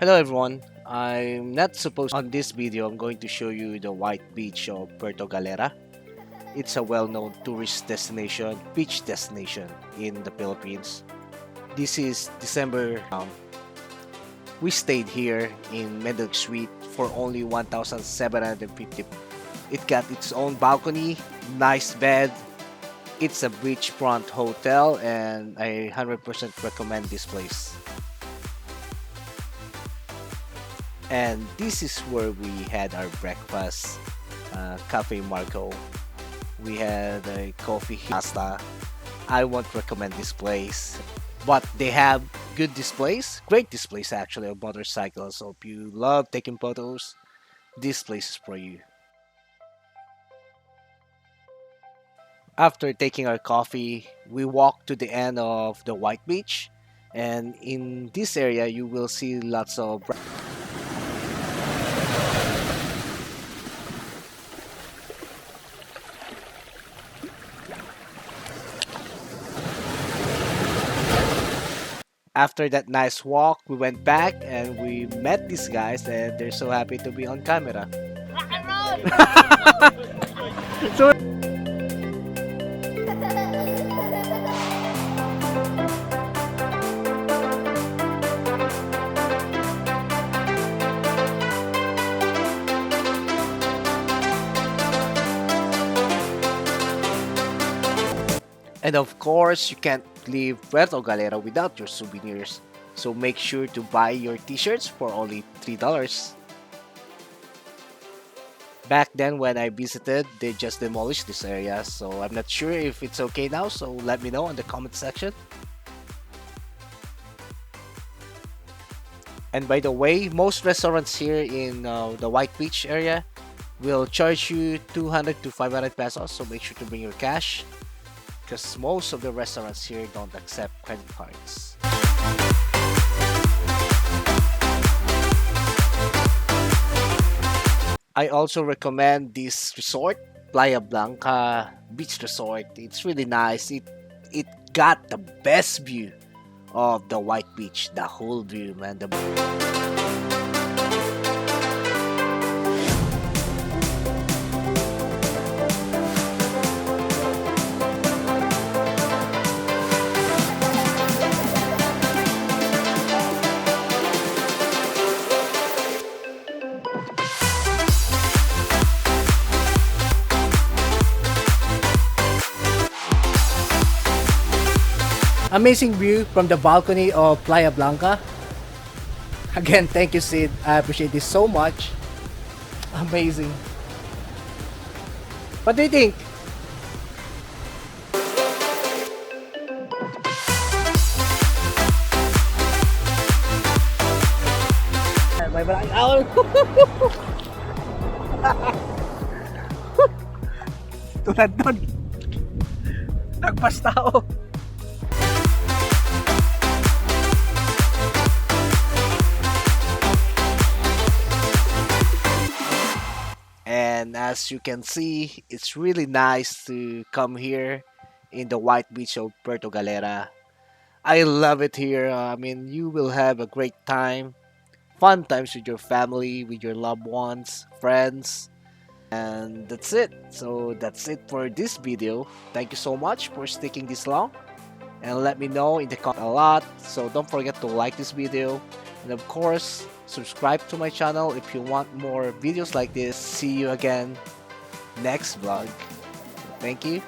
Hello everyone, I'm not supposed on this video I'm going to show you the white beach of Puerto Galera. It's a well-known tourist destination, beach destination in the Philippines. This is December. We stayed here in Medog Suite for only 1,750. It got its own balcony, nice bed. It's a beachfront hotel and I 100% recommend this place. And this is where we had our breakfast, Café Marco. We had a coffee pasta. I won't recommend this place, but they have good displays, great displays actually of motorcycles. So if you love taking photos, this place is for you. After taking our coffee, we walked to the end of the White Beach, and in this area you will see lots of after that nice walk, we went back and we met these guys, and they're so happy to be on camera. Rock and roll! So, and of course, you can't leave Puerto Galera without your souvenirs. So make sure to buy your t-shirts for only $3. Back then when I visited, they just demolished this area, so I'm not sure if it's okay now, so let me know in the comment section. And by the way, most restaurants here in the White Beach area will charge you 200 to 500 pesos, so make sure to bring your cash because most of the restaurants here don't accept credit cards. I also recommend this resort, Playa Blanca Beach Resort. It's really nice. It got the best view of the White Beach, the whole view, man. Amazing view from the balcony of Playa Blanca. Again, thank you, Sid. I appreciate this so much. Amazing. What do you think? May balang awal. Tulad nun. Nagpas tao. And as you can see, it's really nice to come here in the White Beach of Puerto Galera. I love it here. I mean, you will have a great time, fun times with your family, with your loved ones, friends. And that's it. So that's it for this video. Thank you so much for sticking this long. And let me know in the comment a lot. So don't forget to like this video. And of course, subscribe to my channel if you want more videos like this. See you again next vlog. Thank you.